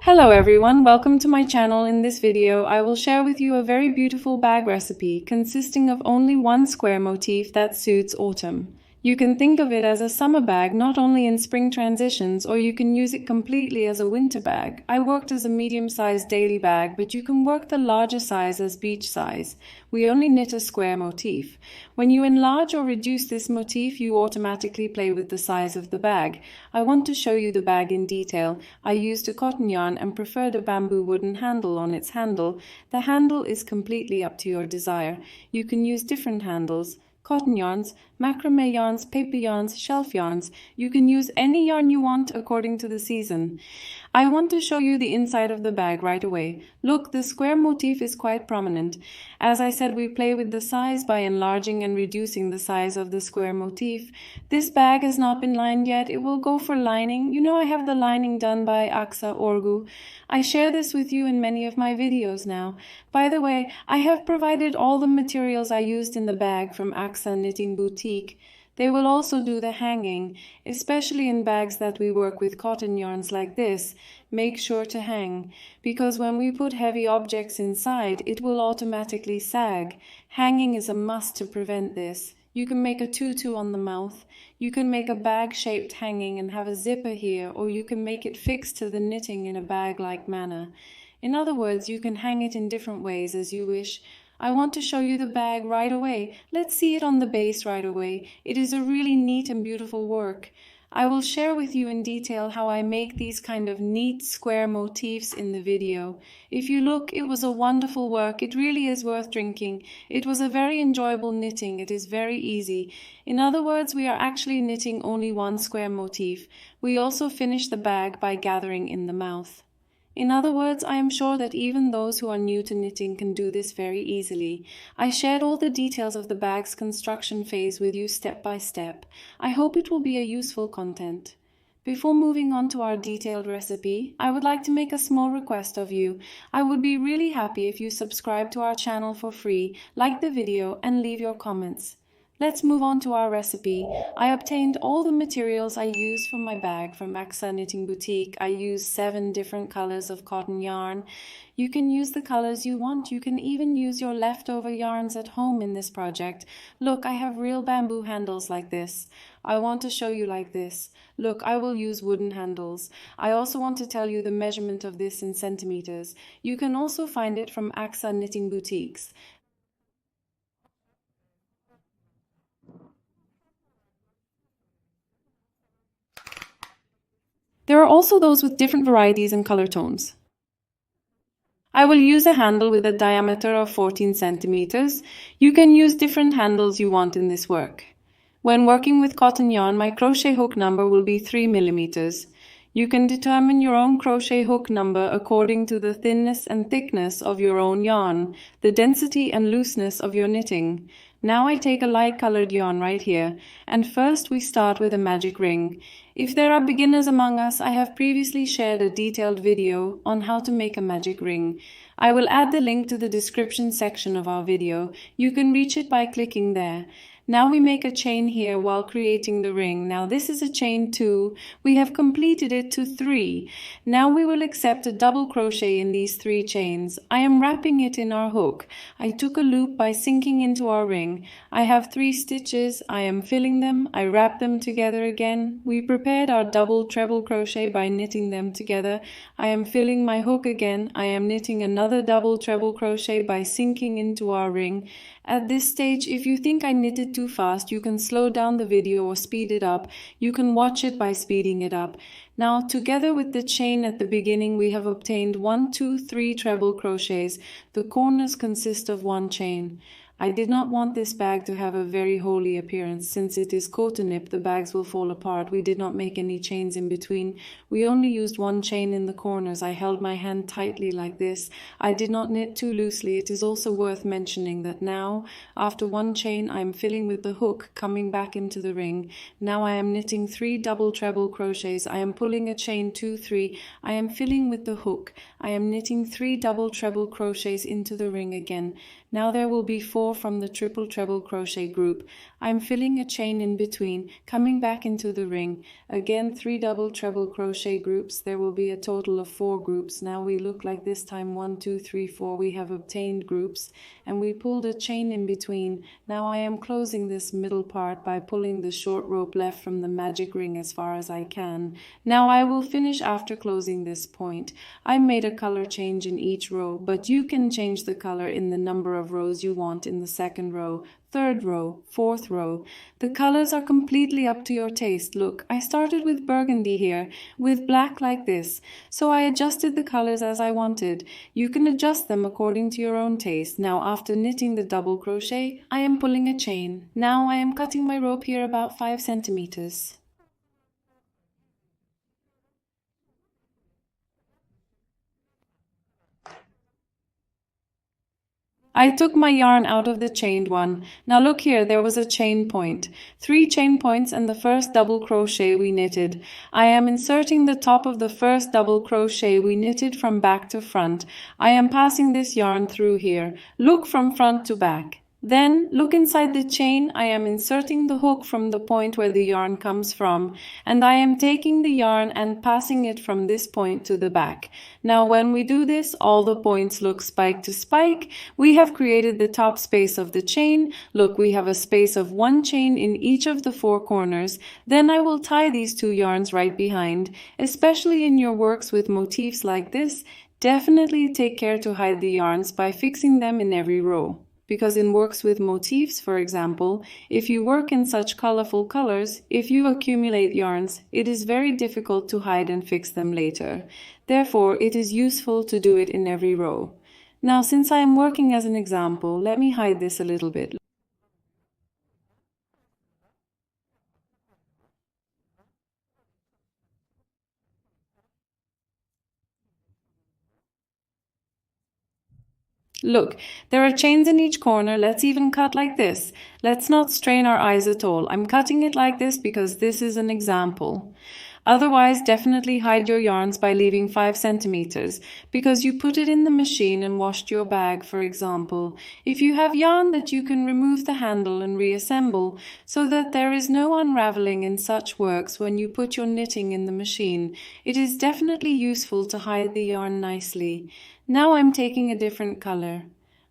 Hello everyone, welcome to my channel. In this video, I will share with you a very beautiful bag recipe consisting of only one square motif that suits autumn. You can think of it as a summer bag not only in spring transitions, or you can use it completely as a winter bag. I worked as a medium-sized daily bag, but you can work the larger size as beach size. We only knit a square motif. When you enlarge or reduce this motif, you automatically play with the size of the bag. I want to show you the bag in detail. I used a cotton yarn and preferred a bamboo wooden handle on its handle. The handle is completely up to your desire. You can use different handles. Cotton yarns, macrame yarns, paper yarns, shelf yarns. You can use any yarn you want according to the season. I want to show you the inside of the bag right away. Look, the square motif is quite prominent. As I said, we play with the size by enlarging and reducing the size of the square motif. This bag has not been lined yet. It will go for lining. You know I have the lining done by Aksa Orgu. I share this with you in many of my videos now. By the way, I have provided all the materials I used in the bag from Aksa Knitting Boutique. They will also do the hanging, especially in bags that we work with cotton yarns like this. Make sure to hang, because when we put heavy objects inside, it will automatically sag. Hanging is a must to prevent this. You can make a tutu on the mouth. You can make a bag-shaped hanging and have a zipper here, or you can make it fixed to the knitting in a bag-like manner. In other words, you can hang it in different ways as you wish. I want to show you the bag right away. Let's see it on the base right away. It is a really neat and beautiful work. I will share with you in detail how I make these kind of neat square motifs in the video. If you look, it was a wonderful work. It really is worth drinking. It was a very enjoyable knitting. It is very easy. In other words, we are actually knitting only one square motif. We also finish the bag by gathering in the mouth. In other words, I am sure that even those who are new to knitting can do this very easily. I shared all the details of the bag's construction phase with you step by step. I hope it will be a useful content. Before moving on to our detailed recipe, I would like to make a small request of you. I would be really happy if you subscribe to our channel for free, like the video, and leave your comments. Let's move on to our recipe. I obtained all the materials I used for my bag from Aksa Knitting Boutique. I used 7 different colors of cotton yarn. You can use the colors you want. You can even use your leftover yarns at home in this project. Look, I have real bamboo handles like this. I want to show you like this. Look, I will use wooden handles. I also want to tell you the measurement of this in centimeters. You can also find it from Aksa Knitting Boutiques. There are also those with different varieties and color tones. I will use a handle with a diameter of 14 centimeters. You can use different handles you want in this work. When working with cotton yarn, my crochet hook number will be 3 millimeters. You can determine your own crochet hook number according to the thinness and thickness of your own yarn, the density and looseness of your knitting. Now I take a light colored yarn right here, and first we start with a magic ring. If there are beginners among us, I have previously shared a detailed video on how to make a magic ring. I will add the link to the description section of our video. You can reach it by clicking there. Now we make a chain here while creating the ring. Now this is a chain 2. We have completed it to 3. Now we will accept a double crochet in these 3 chains. I am wrapping it in our hook. I took a loop by sinking into our ring. I have 3 stitches. I am filling them. I wrap them together again. We prepared our double treble crochet by knitting them together. I am filling my hook again. I am knitting another double treble crochet by sinking into our ring. At this stage, if you think I knitted too fast, you can slow down the video or speed it up. You can watch it by speeding it up. Now, together with the chain at the beginning, we have obtained 1, 2, 3 treble crochets. The corners consist of 1 chain. I did not want this bag to have a very holy appearance. Since it is cotonip, the bags will fall apart. We did not make any chains in between. We only used 1 chain in the corners. I held my hand tightly like this. I did not knit too loosely. It is also worth mentioning that now, after 1 chain, I am filling with the hook coming back into the ring. Now I am knitting 3 double treble crochets. I am pulling a chain 2, 3. I am filling with the hook. I am knitting 3 double treble crochets into the ring again. Now there will be 4 from the triple treble crochet group. I'm filling a chain in between, coming back into the ring. Again 3 double treble crochet groups. There will be a total of 4 groups. Now we look like this time 1, 2, 3, 4. We have obtained groups and we pulled a chain in between. Now I am closing this middle part by pulling the short rope left from the magic ring as far as I can. Now I will finish after closing this point. I made a color change in each row, but you can change the color in the number of rows you want in the second row, third row, fourth row. The colors are completely up to your taste. Look, I started with burgundy here, with black like this, so I adjusted the colors as I wanted. You can adjust them according to your own taste. Now after knitting the double crochet, I am pulling a chain. Now I am cutting my rope here about 5 centimeters. I took my yarn out of the chained one. Now look here, there was a chain point. 3 chain points and the first double crochet we knitted. I am inserting the top of the first double crochet we knitted from back to front. I am passing this yarn through here. Look from front to back. Then, look inside the chain. I am inserting the hook from the point where the yarn comes from, and I am taking the yarn and passing it from this point to the back. Now when we do this, all the points look spike to spike. We have created the top space of the chain. Look, we have a space of 1 chain in each of the 4 corners. Then I will tie these 2 yarns right behind. Especially in your works with motifs like this, definitely take care to hide the yarns by fixing them in every row. Because in works with motifs, for example, if you work in such colorful colors, if you accumulate yarns, it is very difficult to hide and fix them later. Therefore, it is useful to do it in every row. Now, since I am working as an example, let me hide this a little bit. Look, there are chains in each corner. Let's even cut like this. Let's not strain our eyes at all. I'm cutting it like this because this is an example. Otherwise, definitely hide your yarns by leaving 5 centimeters, because you put it in the machine and washed your bag, for example. If you have yarn that you can remove the handle and reassemble, so that there is no unraveling in such works when you put your knitting in the machine, it is definitely useful to hide the yarn nicely. Now I'm taking a different color.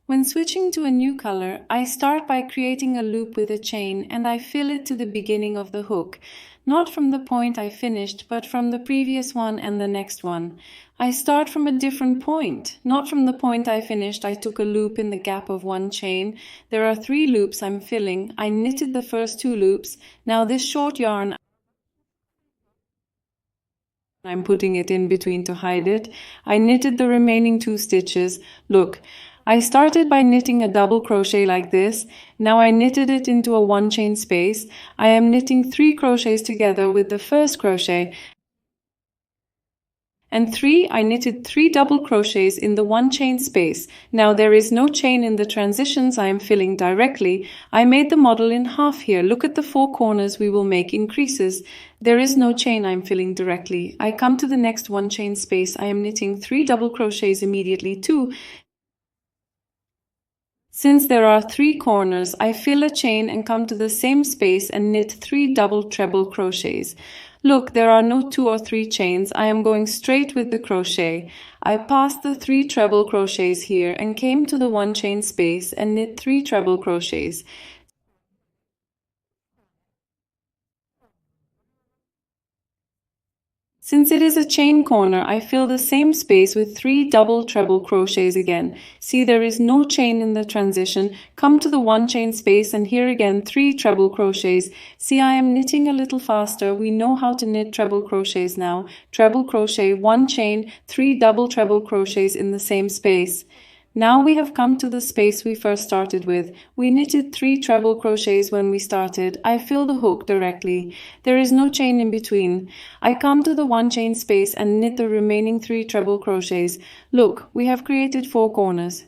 When switching to a new color, I start by creating a loop with a chain and I fill it to the beginning of the hook. Not from the point I finished, but from the previous one and the next one. I start from a different point. Not from the point I finished, I took a loop in the gap of 1 chain. There are 3 loops I'm filling. I knitted the first 2 loops. Now this short yarn, I'm putting it in between to hide it. I knitted the remaining 2 stitches. Look, I started by knitting a double crochet like this. Now I knitted it into a 1 chain space. I am knitting 3 crochets together with the first crochet. And 3, I knitted 3 double crochets in the 1 chain space. Now there is no chain in the transitions I am filling directly. I made the model in half here. Look at the 4 corners we will make increases. There is no chain I am filling directly. I come to the next 1 chain space. I am knitting 3 double crochets immediately too. Since there are 3 corners, I fill a chain and come to the same space and knit 3 double treble crochets. Look, there are no 2 or 3 chains. I am going straight with the crochet. I passed the 3 treble crochets here and came to the 1 chain space and knit 3 treble crochets. Since it is a chain corner, I fill the same space with 3 double treble crochets again. See, there is no chain in the transition. Come to the 1 chain space and here again 3 treble crochets. See, I am knitting a little faster. We know how to knit treble crochets now. Treble crochet, 1 chain, 3 double treble crochets in the same space. Now we have come to the space we first started with. We knitted 3 treble crochets when we started. I fill the hook directly. There is no chain in between. I come to the 1 chain space and knit the remaining 3 treble crochets. Look, we have created 4 corners.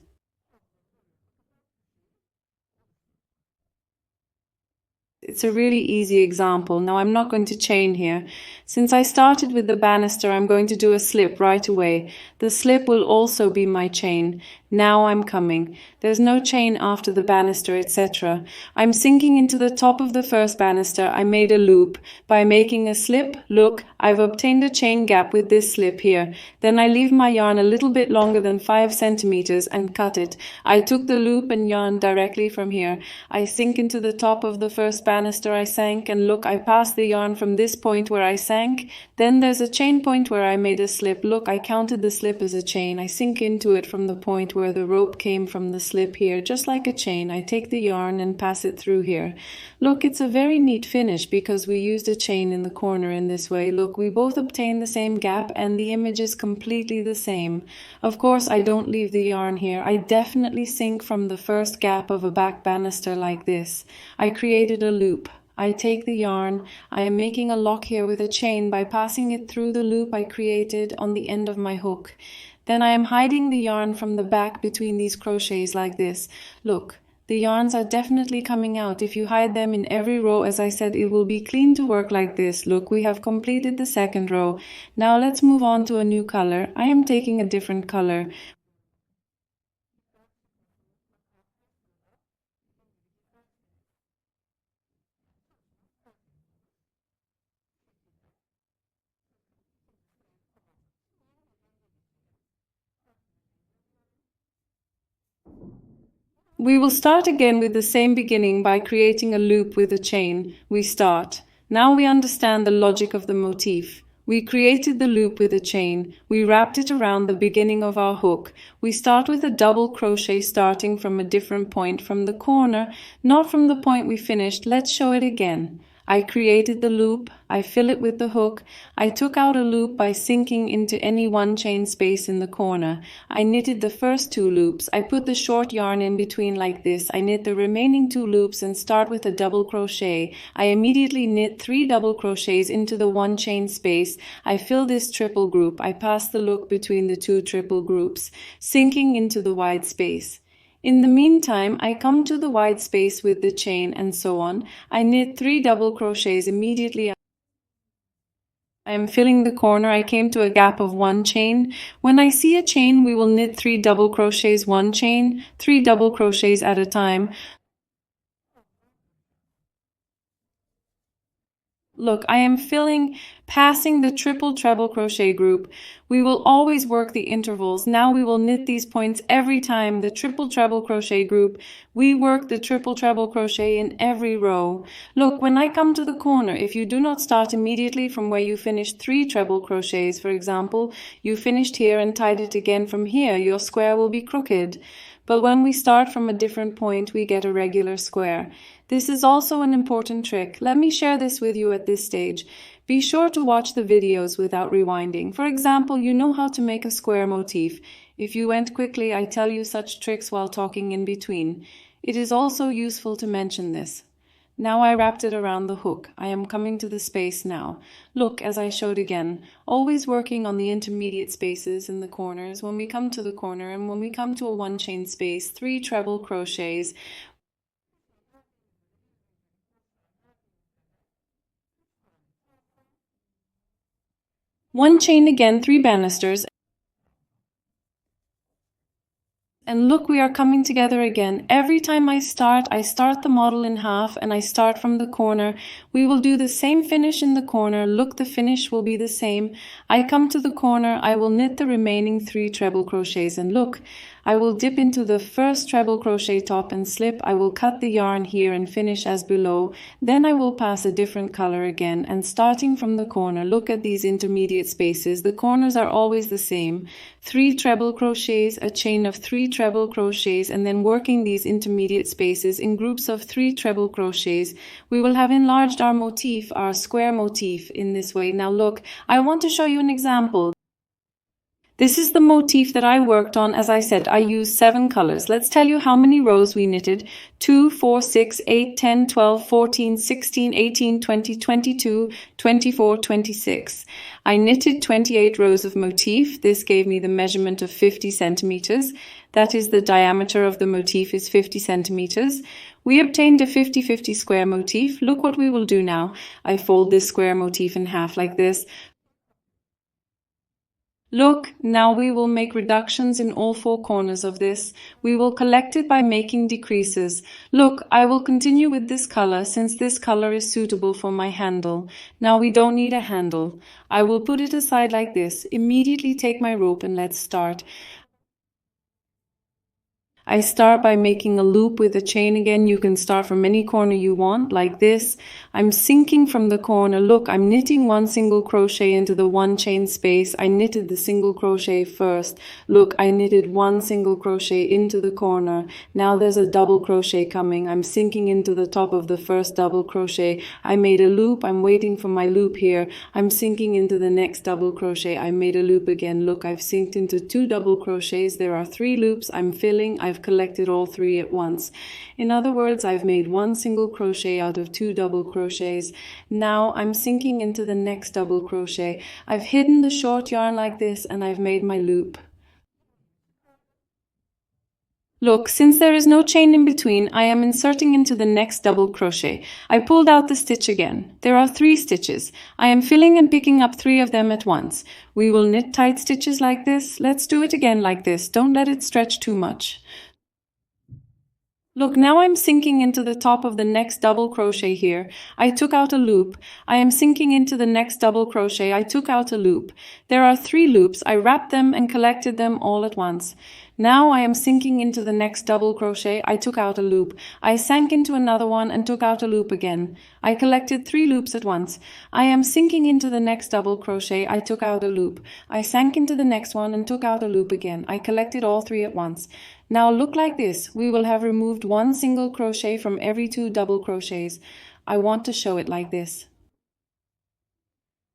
It's a really easy example. Now I'm not going to chain here. Since I started with the banister, I'm going to do a slip right away. The slip will also be my chain. Now I'm coming. There's no chain after the banister, etc. I'm sinking into the top of the first banister. I made a loop. By making a slip, look, I've obtained a chain gap with this slip here. Then I leave my yarn a little bit longer than 5 centimeters and cut it. I took the loop and yarn directly from here. I sink into the top of the first banister I sank, and look, I passed the yarn from this point where I sank. Then there's a chain point where I made a slip. Look, I counted the slip as a chain. I sink into it from the point where the rope came from the slip here, just like a chain. I take the yarn and pass it through here. Look, it's a very neat finish because we used a chain in the corner in this way. Look, we both obtain the same gap and the image is completely the same. Of course, I don't leave the yarn here. I definitely sink from the first gap of a back banister like this. I created a loop. I take the yarn. I am making a lock here with a chain by passing it through the loop I created on the end of my hook. Then I am hiding the yarn from the back between these crochets like this. Look, the yarns are definitely coming out. If you hide them in every row, as I said, it will be clean to work like this. Look, we have completed the second row. Now let's move on to a new color. I am taking a different color. We will start again with the same beginning by creating a loop with a chain. We start. Now we understand the logic of the motif. We created the loop with a chain. We wrapped it around the beginning of our hook. We start with a double crochet starting from a different point from the corner, not from the point we finished. Let's show it again. I created the loop, I fill it with the hook, I took out a loop by sinking into any one chain space in the corner. I knitted the first 2 loops, I put the short yarn in between like this, I knit the remaining 2 loops and start with a double crochet. I immediately knit 3 double crochets into the one chain space. I fill this triple group, I pass the loop between the 2 triple groups, sinking into the wide space. In the meantime, I come to the wide space with the chain and so on. I knit 3 double crochets immediately. I am filling the corner. I came to a gap of 1 chain. When I see a chain, we will knit 3 double crochets, 1 chain, 3 double crochets at a time. Look, I am passing the triple treble crochet group. We will always work the intervals. Now we will knit these points every time. The triple treble crochet group, we work the triple treble crochet in every row. Look, when I come to the corner, if you do not start immediately from where you finished 3 treble crochets, for example, you finished here and tied it again from here, your square will be crooked. But when we start from a different point, we get a regular square. This is also an important trick. Let me share this with you at this stage. Be sure to watch the videos without rewinding. For example, you know how to make a square motif. If you went quickly, I tell you such tricks while talking in between. It is also useful to mention this. Now I wrapped it around the hook. I am coming to the space now. Look, as I showed again, always working on the intermediate spaces in the corners. When we come to the corner and when we come to a 1 chain space, 3 treble crochets. One chain again, 3 banisters. And look, we are coming together again. Every time I start the model in half and I start from the corner. We will do the same finish in the corner. Look, the finish will be the same. I come to the corner, I will knit the remaining 3 treble crochets and look, I will dip into the first treble crochet top and slip. I will cut the yarn here and finish as below. Then I will pass a different color again and starting from the corner, look at these intermediate spaces. The corners are always the same. 3 treble crochets, a chain of 3 treble crochets, and then working these intermediate spaces in groups of 3 treble crochets. We will have enlarged our motif, our square motif, in this way. Now look, I want to show you an example. This is the motif that I worked on. As I said, I used 7 colors. Let's tell you how many rows we knitted. 2, 4, 6, 8, 10, 12, 14, 16, 18, 20, 22, 24, 26. I knitted 28 rows of motif. This gave me the measurement of 50 centimeters. That is, the diameter of the motif is 50 centimeters. We obtained a 50-50 square motif. Look what we will do now. I fold this square motif in half like this. Look, now we will make reductions in all four corners of this. We will collect it by making decreases. Look, I will continue with this color since this color is suitable for my handle. Now we don't need a handle. I will put it aside like this. Immediately take my rope and let's start. I start by making a loop with a chain again. You can start from any corner you want, like this. I'm sinking from the corner. Look, I'm knitting one single crochet into the one chain space. I knitted the single crochet first. Look, I knitted one single crochet into the corner. Now there's a double crochet coming. I'm sinking into the top of the first double crochet. I made a loop. I'm waiting for my loop here. I'm sinking into the next double crochet. I made a loop again. Look, I've sinked into two double crochets. There are 3 loops. I'm filling. I've collected all 3 at once. In other words, I've made one single crochet out of 2 double crochets. Now I'm sinking into the next double crochet. I've hidden the short yarn like this and I've made my loop. Look, since there is no chain in between, I am inserting into the next double crochet. I pulled out the stitch again. There are 3 stitches. I am filling and picking up 3 of them at once. We will knit tight stitches like this. Let's do it again like this. Don't let it stretch too much. Look, now I'm sinking into the top of the next double crochet here. I took out a loop. I am sinking into the next double crochet. I took out a loop. There are 3 loops. I wrapped them and collected them all at once. Now I am sinking into the next double crochet. I took out a loop. I sank into another one and took out a loop again. I collected 3 loops at once. I am sinking into the next double crochet. I took out a loop. I sank into the next one and took out a loop again. I collected all 3 at once. Now look like this. We will have removed one single crochet from every 2 double crochets. I want to show it like this.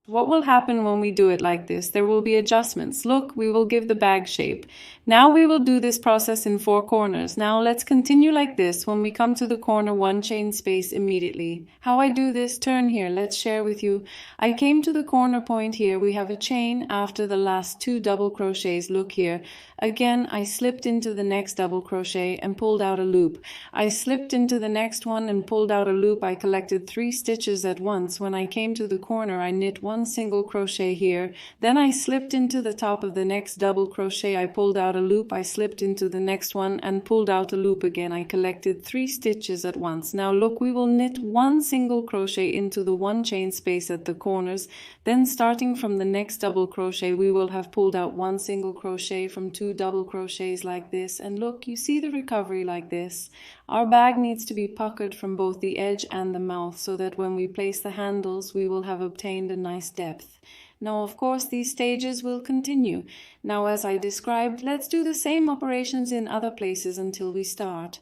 What will happen when we do it like this? There will be adjustments. Look, we will give the bag shape. Now we will do this process in 4 corners. Now let's continue like this when we come to the corner 1 chain space immediately. How I do this, turn here, let's share with you. I came to the corner point here. We have a chain after the last 2 double crochets. Look here. Again, I slipped into the next double crochet and pulled out a loop. I slipped into the next one and pulled out a loop. I collected 3 stitches at once. When I came to the corner, I knit 1 single crochet here. Then I slipped into the top of the next double crochet. I pulled out a loop. I slipped into the next one and pulled out a loop again. I collected 3 stitches at once. Now look, we will knit 1 single crochet into the 1 chain space at the corners. Then starting from the next double crochet, we will have pulled out 1 single crochet from 2 double crochets like this. And look, you see the recovery like this. Our bag needs to be puckered from both the edge and the mouth so that when we place the handles, we will have obtained a nice depth. Now, of course, these stages will continue. Now, as I described, let's do the same operations in other places until we start.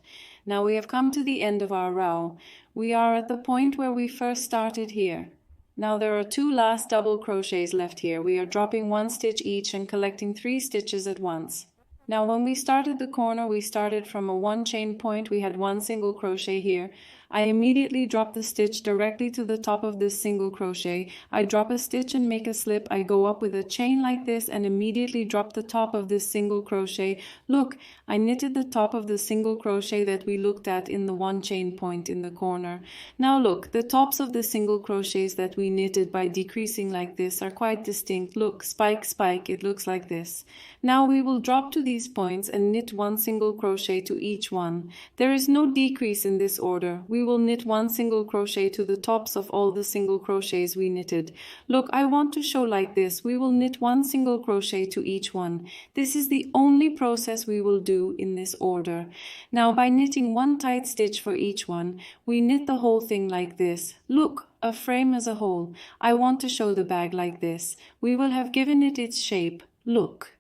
Now we have come to the end of our row. We are at the point where we first started here. Now there are 2 last double crochets left here. We are dropping 1 stitch each and collecting 3 stitches at once. Now when we started the corner, we started from a 1 chain point. We had 1 single crochet here. I immediately drop the stitch directly to the top of this single crochet. I drop a stitch and make a slip. I go up with a chain like this and immediately drop the top of this single crochet. Look, I knitted the top of the single crochet that we looked at in the 1 chain point in the corner. Now look, the tops of the single crochets that we knitted by decreasing like this are quite distinct. Look, spike, spike, it looks like this. Now we will drop to these points and knit 1 single crochet to each one. There is no decrease in this order. We will knit 1 single crochet to the tops of all the single crochets we knitted. Look, I want to show like this. We will knit 1 single crochet to each one. This is the only process we will do in this order. Now by knitting 1 tight stitch for each one, we knit the whole thing like this. Look, a frame as a whole. I want to show the bag like this. We will have given it its shape. Look.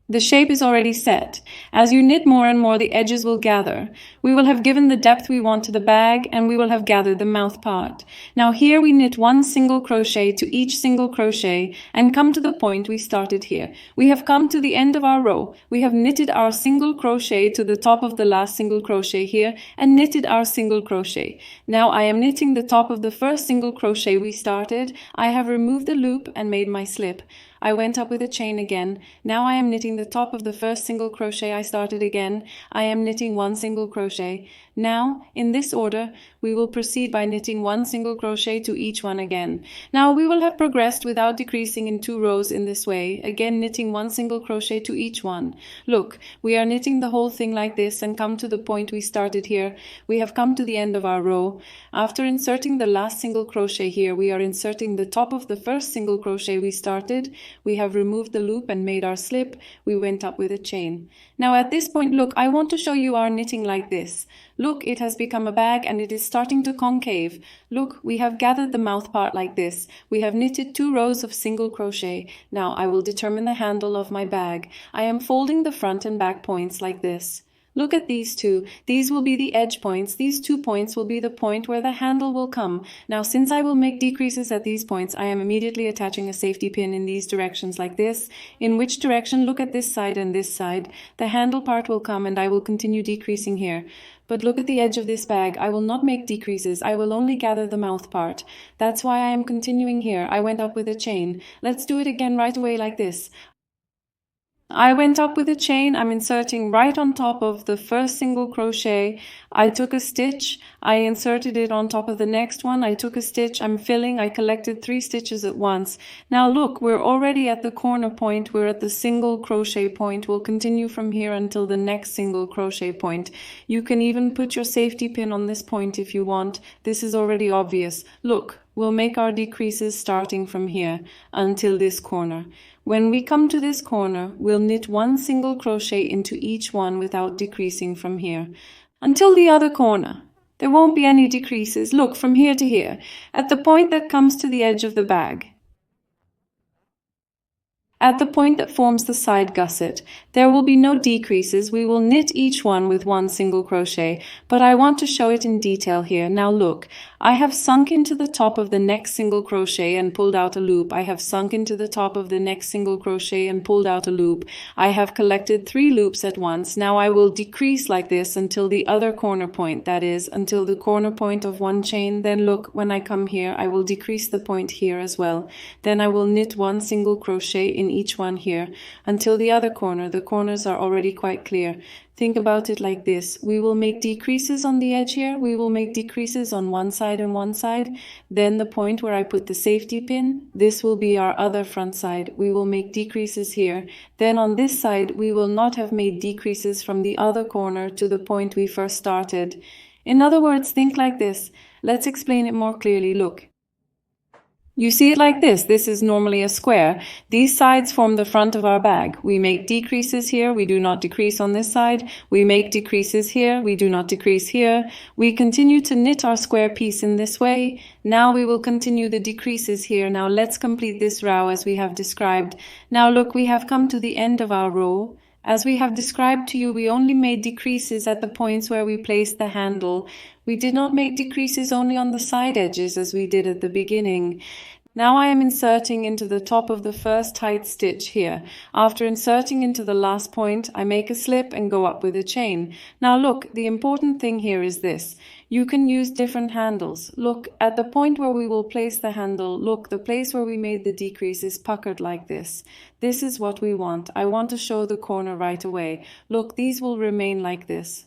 The shape is already set. As you knit more and more, the edges will gather. We will have given the depth we want to the bag, and we will have gathered the mouth part. Now here we knit 1 single crochet to each single crochet and come to the point we started here. We have come to the end of our row. We have knitted our single crochet to the top of the last single crochet here and knitted our single crochet. Now I am knitting the top of the first single crochet we started. I have removed the loop and made my slip. I went up with a chain again. Now I am knitting the top of the first single crochet I started again. I am knitting 1 single crochet. Now, in this order, we will proceed by knitting 1 single crochet to each one again. Now we will have progressed without decreasing in 2 rows in this way, again knitting 1 single crochet to each one. Look, we are knitting the whole thing like this and come to the point we started here. We have come to the end of our row. After inserting the last single crochet here, we are inserting the top of the first single crochet we started. We have removed the loop and made our slip. We went up with a chain. Now at this point, look, I want to show you our knitting like this. Look, it has become a bag and it is starting to concave. Look, we have gathered the mouth part like this. We have knitted 2 rows of single crochet. Now I will determine the handle of my bag. I am folding the front and back points like this. Look at these two. These will be the edge points. These 2 points will be the point where the handle will come. Now, since I will make decreases at these points, I am immediately attaching a safety pin in these directions like this. In which direction? Look at this side and this side. The handle part will come and I will continue decreasing here. But look at the edge of this bag. I will not make decreases. I will only gather the mouth part. That's why I am continuing here. I went up with a chain. Let's do it again right away like this. I went up with a chain. I'm inserting right on top of the first single crochet. I took a stitch. I inserted it on top of the next one. I took a stitch. I'm filling. I collected 3 stitches at once. Now look, we're already at the corner point. We're at the single crochet point. We'll continue from here until the next single crochet point. You can even put your safety pin on this point if you want. This is already obvious. Look, we'll make our decreases starting from here until this corner. When we come to this corner, we'll knit 1 single crochet into each one without decreasing from here until the other corner. There won't be any decreases. Look, from here to here, at the point that comes to the edge of the bag. At the point that forms the side gusset, there will be no decreases. We will knit each one with 1 single crochet, but I want to show it in detail here. Now look, I have sunk into the top of the next single crochet and pulled out a loop. I have sunk into the top of the next single crochet and pulled out a loop. I have collected 3 loops at once. Now I will decrease like this until the other corner point, that is, until the corner point of 1 chain. Then look, when I come here, I will decrease the point here as well. Then I will knit 1 single crochet in each one here until the other corner. The corners are already quite clear. Think about it like this. We will make decreases on the edge here. We will make decreases on one side and one side. Then the point where I put the safety pin, this will be our other front side. We will make decreases here. Then on this side, we will not have made decreases from the other corner to the point we first started. In other words, think like this. Let's explain it more clearly. Look. You see it like this. This is normally a square. These sides form the front of our bag. We make decreases here. We do not decrease on this side. We make decreases here. We do not decrease here. We continue to knit our square piece in this way. Now we will continue the decreases here. Now let's complete this row as we have described. Now look, we have come to the end of our row. As we have described to you, we only made decreases at the points where we placed the handle. We did not make decreases only on the side edges as we did at the beginning. Now I am inserting into the top of the first tight stitch here. After inserting into the last point, I make a slip and go up with a chain. Now look, the important thing here is this. You can use different handles. Look, at the point where we will place the handle, look, the place where we made the decrease is puckered like this. This is what we want. I want to show the corner right away. Look, these will remain like this.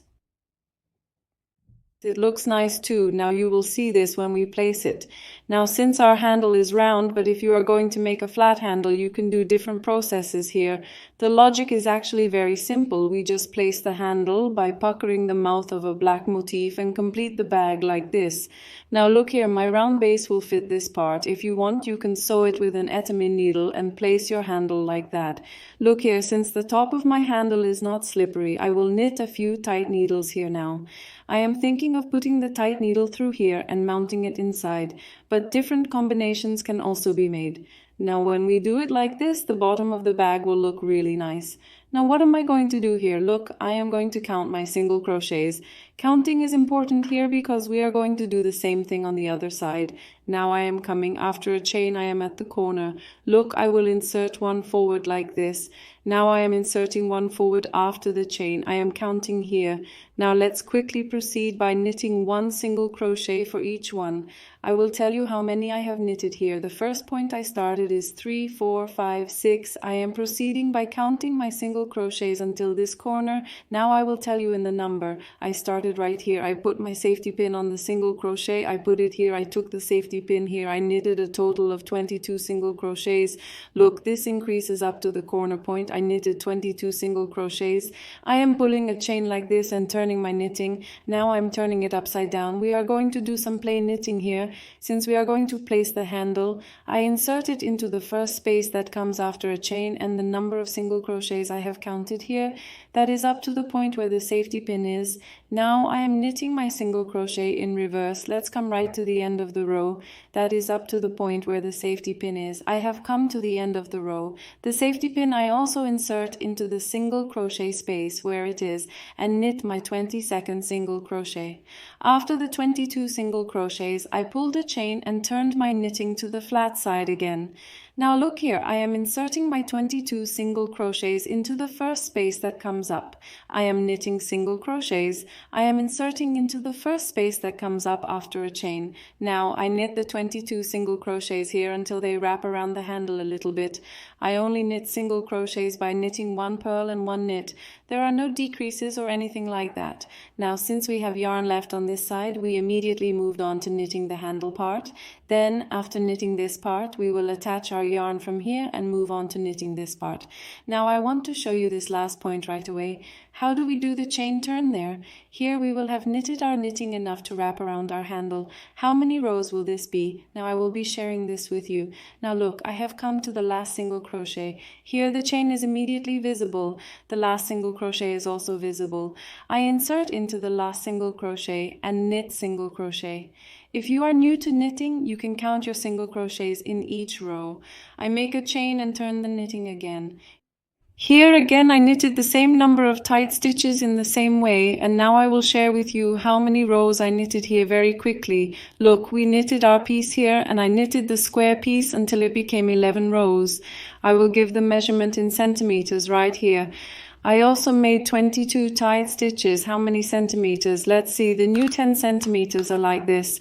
It looks nice too. Now you will see this when we place it. Now since our handle is round, but if you are going to make a flat handle, you can do different processes here. The logic is actually very simple. We just place the handle by puckering the mouth of a black motif and complete the bag like this. Now look here, my round base will fit this part. If you want, you can sew it with an etamine needle and place your handle like that. Look here, since the top of my handle is not slippery, I will knit a few tight needles here now. I am thinking of putting the tight needle through here and mounting it inside, but different combinations can also be made. Now when we do it like this, the bottom of the bag will look really nice. Now what am I going to do here? Look, I am going to count my single crochets. Counting is important here because we are going to do the same thing on the other side. Now I am coming after a chain, I am at the corner. Look, I will insert one forward like this. Now I am inserting one forward after the chain. I am counting here. Now let's quickly proceed by knitting one single crochet for each one. I will tell you how many I have knitted here. The first point I started is 3, 4, 5, 6. I am proceeding by counting my single crochets until this corner. Now I will tell you in the number. I started right here. I put my safety pin on the single crochet. I put it here. I took the safety pin here. I knitted a total of 22 single crochets. Look, this increases up to the corner point. I knitted 22 single crochets. I am pulling a chain like this and turning my knitting. Now I'm turning it upside down. We are going to do some plain knitting here. Since we are going to place the handle, I insert it into the first space that comes after a chain, and the number of single crochets I have counted here, that is up to the point where the safety pin is. Now I am knitting my single crochet in reverse. Let's come right to the end of the row. That is up to the point where the safety pin is. I have come to the end of the row. The safety pin I also insert into the single crochet space where it is and knit my 22nd single crochet. After the 22 single crochets, I pulled a chain and turned my knitting to the flat side again. Now look here, I am inserting my 22 single crochets into the first space that comes up. I am knitting single crochets. I am inserting into the first space that comes up after a chain. Now I knit the 22 single crochets here until they wrap around the handle a little bit. I only knit single crochets by knitting one purl and one knit. There are no decreases or anything like that. Now since we have yarn left on this side, we immediately moved on to knitting the handle part. Then after knitting this part, we will attach our yarn from here and move on to knitting this part. Now I want to show you this last point right away. How do we do the chain turn there? Here we will have knitted our knitting enough to wrap around our handle. How many rows will this be? Now I will be sharing this with you. Now look, I have come to the last single crochet. Here the chain is immediately visible. The last single crochet is also visible. I insert into the last single crochet and knit single crochet. If you are new to knitting, you can count your single crochets in each row. I make a chain and turn the knitting again. Here again I knitted the same number of tight stitches in the same way, and now I will share with you how many rows I knitted here very quickly. Look, we knitted our piece here and I knitted the square piece until it became 11 rows. I will give the measurement in centimeters right here. I also made 22 tight stitches. How many centimeters? Let's see, the new 10 centimeters are like this.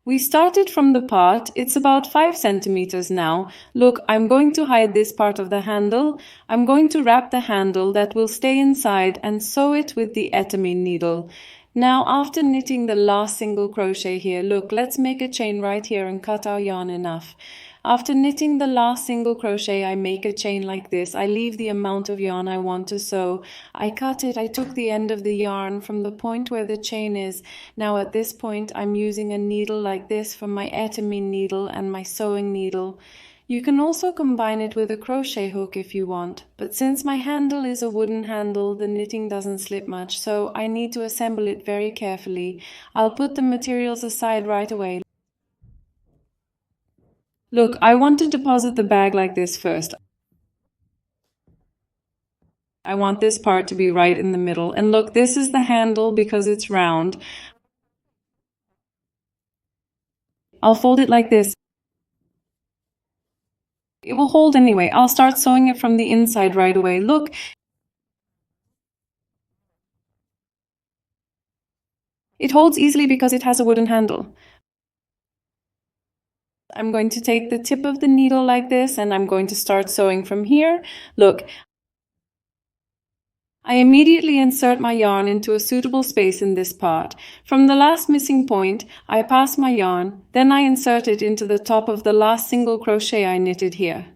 We started from the part, it's about 5 centimeters now. Look, I'm going to hide this part of the handle. I'm going to wrap the handle that will stay inside and sew it with the etamine needle. Now after knitting the last single crochet here, look, let's make a chain right here and cut our yarn enough. After knitting the last single crochet, I make a chain like this. I leave the amount of yarn I want to sew. I cut it. I took the end of the yarn from the point where the chain is. Now at this point, I'm using a needle like this for my etamine needle and my sewing needle. You can also combine it with a crochet hook if you want, but since my handle is a wooden handle, the knitting doesn't slip much, so I need to assemble it very carefully. I'll put the materials aside right away. Look, I want to deposit the bag like this first. I want this part to be right in the middle. And look, this is the handle because it's round. I'll fold it like this. It will hold anyway. I'll start sewing it from the inside right away. Look. It holds easily because it has a wooden handle. I'm going to take the tip of the needle like this and I'm going to start sewing from here. Look, I immediately insert my yarn into a suitable space in this part. From the last missing point, I pass my yarn, then I insert it into the top of the last single crochet I knitted here.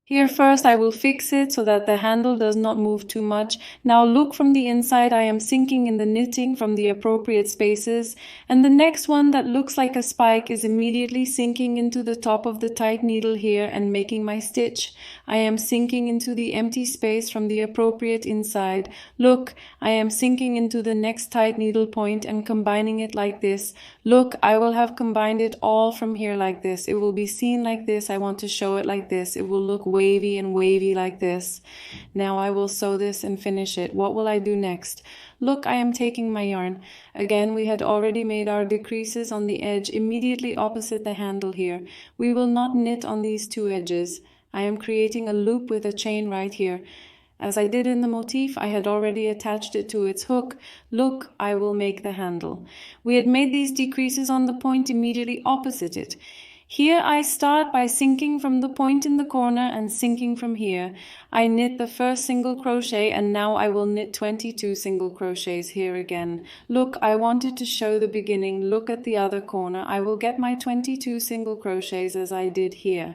Here first I will fix it so that the handle does not move too much. Now look, from the inside I am sinking in the knitting from the appropriate spaces, and the next one that looks like a spike is immediately sinking into the top of the tight needle here and making my stitch. I am sinking into the empty space from the appropriate inside. Look, I am sinking into the next tight needle point and combining it like this. Look, I will have combined it all from here like this. It will be seen like this. I want to show it like this. It will look wavy and wavy like this. Now I will sew this and finish it. What will I do next? Look, I am taking my yarn. Again, we had already made our decreases on the edge immediately opposite the handle here. We will not knit on these two edges. I am creating a loop with a chain right here. As I did in the motif, I had already attached it to its hook. Look, I will make the handle. We had made these decreases on the point immediately opposite it. Here I start by sinking from the point in the corner and sinking from here. I knit the first single crochet, and now I will knit 22 single crochets here again. Look, I wanted to show the beginning. Look at the other corner. I will get my 22 single crochets as I did here.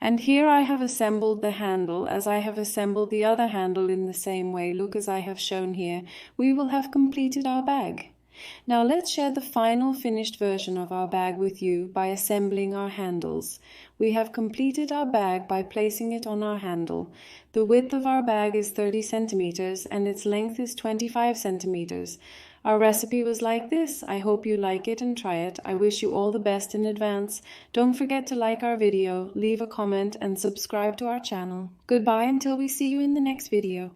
And here I have assembled the handle as I have assembled the other handle in the same way. Look, as I have shown here. We will have completed our bag. Now let's share the final finished version of our bag with you by assembling our handles. We have completed our bag by placing it on our handle. The width of our bag is 30 centimeters and its length is 25 centimeters. Our recipe was like this. I hope you like it and try it. I wish you all the best in advance. Don't forget to like our video, leave a comment and subscribe to our channel. Goodbye until we see you in the next video.